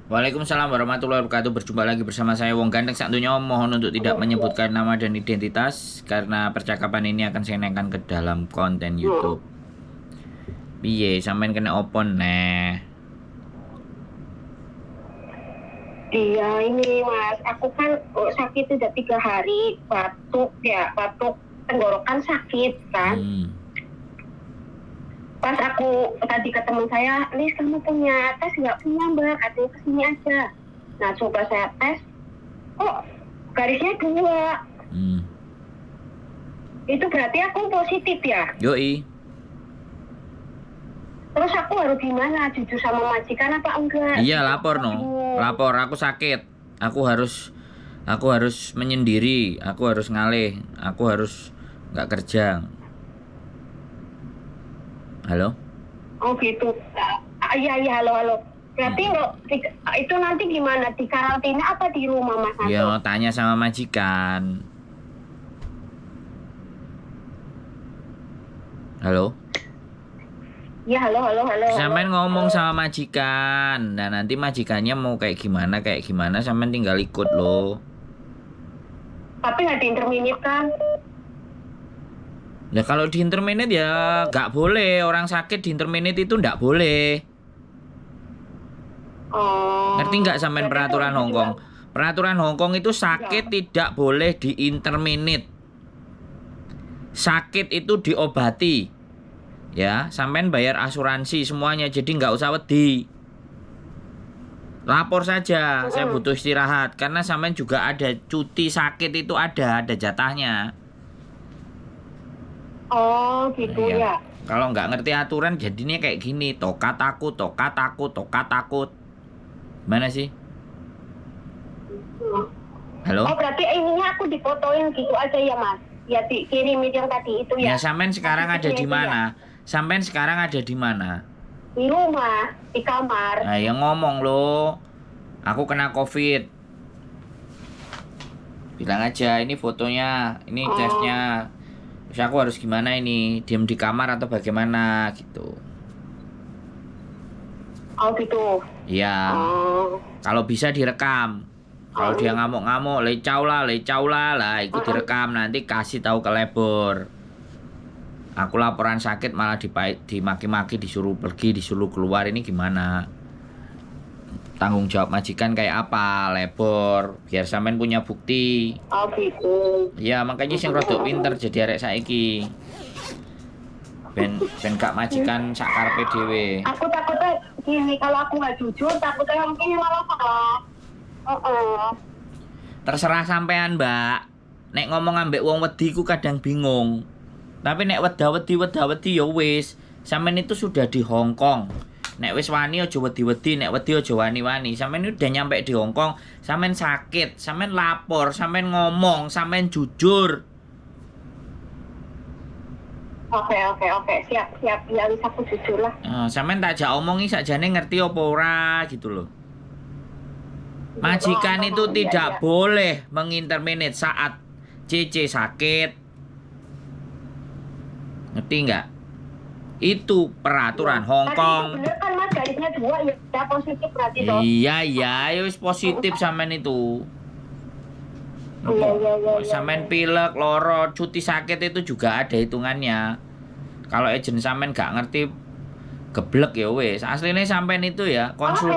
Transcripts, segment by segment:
Waalaikumsalam warahmatullahi wabarakatuh. Berjumpa lagi bersama saya Wong Ganteng Sakdunya. Mohon untuk tidak menyebutkan nama dan identitas karena percakapan ini akan saya naikkan ke dalam konten YouTube. Piye, sampean kena opon neh? Iya ini Mas, aku kan sakit udah 3 hari, batuk tenggorokan sakit kan. Pas aku tadi ke teman saya, Lis kamu punya tes nggak? Punya Mbak, katanya kesini aja. Nah coba saya tes, kok garisnya 2. Itu berarti aku positif ya? Yoi. Terus aku harus gimana? Jujur sama majikan apa enggak? Iya, lapor no. Lapor, aku sakit. Aku harus menyendiri. Aku harus ngalih. Aku harus nggak kerja. Halo? Oh gitu. Iya halo. Berarti itu nanti gimana? Di karantina apa di rumah Mas Anto? Ya, tanya sama majikan. Halo? Ya halo. Sampean ngomong sama majikan. Nah, nanti majikannya mau kayak gimana, sampean tinggal ikut loh. Tapi nggak diinterminit kan? Nah, kalau di interminate ya nggak boleh. Orang sakit di interminate itu nggak boleh. Oh. Ngerti nggak sampean peraturan Hongkong? Peraturan Hongkong itu sakit tidak boleh di interminate. Sakit itu diobati. Ya, sampean bayar asuransi semuanya, jadi nggak usah wedi. Lapor saja, saya butuh istirahat. Karena sampean juga ada cuti sakit itu ada jatahnya. Oh gitu ya. Kalau nggak ngerti aturan jadinya kayak gini. Toka takut. Mana sih? Halo? Oh berarti ininya aku difotoin gitu aja ya Mas? Ya dikirimin yang tadi itu ya. Ya, sampean sekarang ada di mana? Sampean sekarang ada di mana? Di rumah, di kamar. Nah, yang ngomong lo, aku kena COVID. Bilang aja, ini fotonya, ini tesnya. Terus aku harus gimana ini? Diam di kamar atau bagaimana gitu? Oh gitu. Iya. Kalau bisa direkam. Kalau dia ngamuk-ngamuk, lecau lah, itu direkam, nanti kasih tahu ke labor. Aku laporan sakit malah dimaki-maki, disuruh pergi, disuruh keluar, ini gimana? Tanggung jawab majikan kayak apa? Labor, biar sampean punya bukti. Oh gitu. Ya, makanya sing rodok pinter jadi arek saiki. Ben gak majikan sak karepe dhewe. Aku takutnya gini, kalau aku nggak jujur, takutnya mungkin malah salah. Terserah sampean, Mbak. Nek ngomong ambek wong wedi ku kadang bingung. Tapi nek wedi ya wis. Sampean itu sudah di Hong Kong. Nek wis wani aja wedi-wedi, nek wedi aja wani-wani. Sampean itu udah nyampe di Hong Kong, sampean sakit, sampean lapor, sampean ngomong, sampean jujur. Oke. Siap. Ya bisa aku jujur lah. Sampean tak jak omongi sakjane ngerti apa ora gitu loh. Majikan itu tidak boleh menginterminate saat CC sakit. Ngerti nggak? Itu peraturan Hong Kong. Bener kan Mas, garisnya 2 ya positif berarti toh. Iya, ya wis positif sampean itu. Iya. Sampean pilek, loro, cuti sakit itu juga ada hitungannya. Kalau agent sampean nggak ngerti, geblek ya wis. Aslinya sampean itu ya konsul.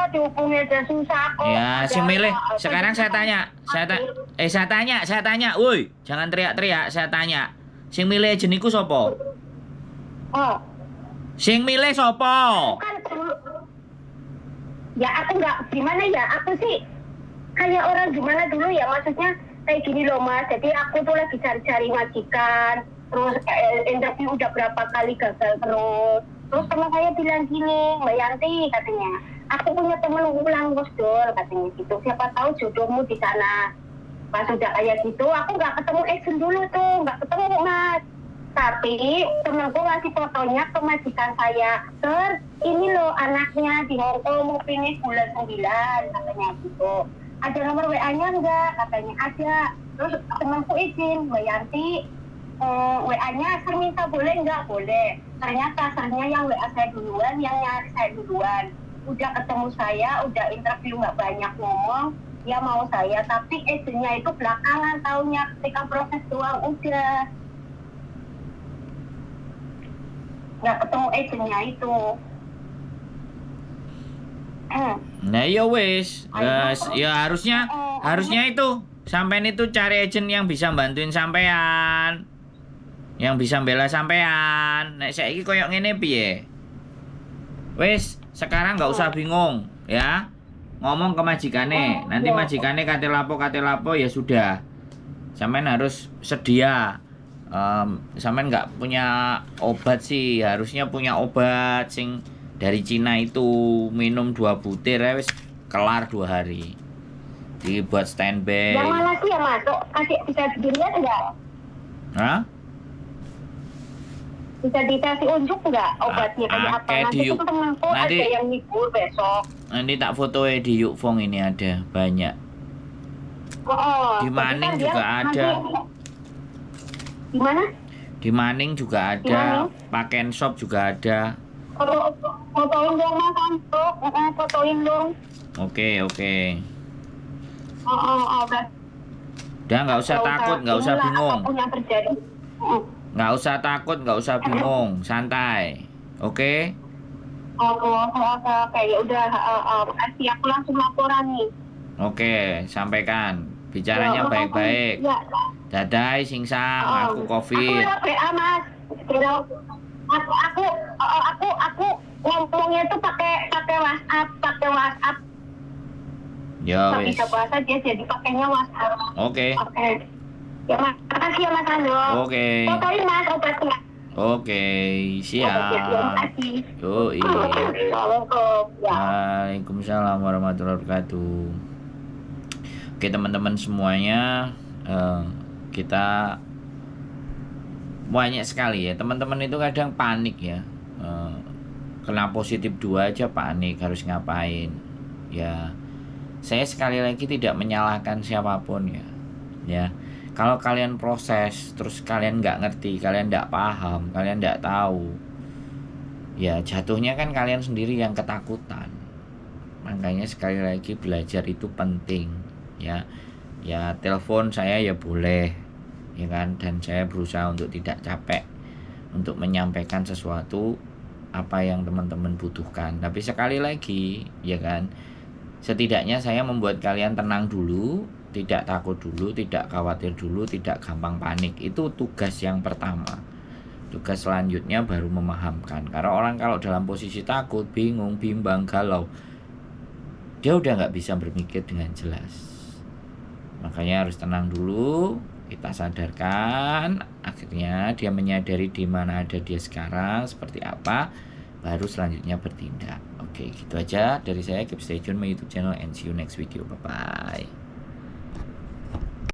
Dihubungnya aja susah kok. Ya, sing milih. Sekarang saya tanya, saya tanya, woi, jangan teriak-teriak, saya tanya. Sing milih agent iku sapa? Oh. Sing milih sapa? Ya aku nggak gimana ya, aku sih kayak orang gimana dulu ya, maksudnya kayak gini loh Mas. Jadi aku tuh lagi cari-cari majikan, terus interview udah berapa kali gagal terus teman saya bilang gini, Mbak Yanti katanya, aku punya temen ulang Gusdur katanya gitu, siapa tahu jodohmu di sana. Pas udah kayak gitu, aku nggak ketemu agent dulu tuh, nggak ketemu Mas. Tapi temenku ngasih fotonya ke majikan saya, Ter, ini loh anaknya di Hongkong mau finish bulan 9 katanya gitu. Ada nomor WA-nya enggak? Katanya ada. Terus temanku izin, Mbak Yanti, WA-nya ser minta boleh enggak? Boleh. Ternyata sernya yang WA saya duluan, yang nyari saya duluan. udah ketemu saya, udah interview nggak banyak ngomong, dia mau saya, tapi agentnya itu belakangan taunya ketika proses doang udah nggak ketemu agentnya itu. Nah ya wis, ya harusnya itu sampean itu cari agent yang bisa bantuin sampean, yang bisa bela sampean. Nek saiki koyo ngene piye? Wis, sekarang nggak usah bingung ya. Ngomong ke majikane, nanti majikane kate lapo ya sudah. Sampean harus sedia. Sampean nggak punya obat sih, harusnya punya obat sing dari Cina itu, minum 2 butir ya wis kelar 2 hari. Dibuat standby. Yang mana sih yang masuk? Kasih bisa dilihat enggak? Hah? Bisa dikasih unjuk enggak obatnya kayak apa? Nanti Yuk. itu temanku Nanti, ada yang ngibur besok. Nanti tak fotoin di Yukfong ini ada banyak. Di Maning kan juga ada. Di mana? Di Maning juga ada. Pakaian shop juga ada. Fotoin dong mas untuk, fotoin dong. Oke. Udah. Udah nggak usah takut, nggak usah bingung. Apapun yang terjadi. Nggak usah takut, nggak usah bingung, santai. Oke? Oke, ya udah. Makasih, aku langsung laporan nih. Oke, sampaikan. Bicaranya baik-baik. Ya. Dadai, singsang, aku COVID. Aku WA mas. Aku ngomongnya tuh pakai WhatsApp. Ya Nggak wis. bisa bahasa dia jadi pakainya WhatsApp. Oke. Ya makasih ya Mas Ando. Oke. Fotoin mas obatnya. Oke, siap. Terima kasih. Yoi. Assalamualaikum. Ya. Waalaikumsalam warahmatullahi wabarakatuh. Oke teman-teman semuanya, kita banyak sekali ya. Teman-teman itu kadang panik ya. Kena positif 2 aja panik, harus ngapain. Ya, saya sekali lagi tidak menyalahkan siapapun ya. Ya, kalau kalian proses terus kalian nggak ngerti, kalian nggak paham, kalian nggak tahu, ya jatuhnya kan kalian sendiri yang ketakutan. Makanya sekali lagi belajar itu penting ya. Ya telepon saya ya boleh ya kan, dan saya berusaha untuk tidak capek untuk menyampaikan sesuatu apa yang teman-teman butuhkan. Tapi sekali lagi ya kan, setidaknya saya membuat kalian tenang dulu, tidak takut dulu, tidak khawatir dulu, tidak gampang panik. Itu tugas yang pertama. Tugas selanjutnya baru memahamkan. Karena orang kalau dalam posisi takut, bingung, bimbang, galau, dia udah nggak bisa berpikir dengan jelas. Makanya harus tenang dulu, kita sadarkan, akhirnya dia menyadari di mana ada dia sekarang, seperti apa, baru selanjutnya bertindak. Oke, gitu aja dari saya. Keep stay tune my YouTube channel and see you next video. Bye bye.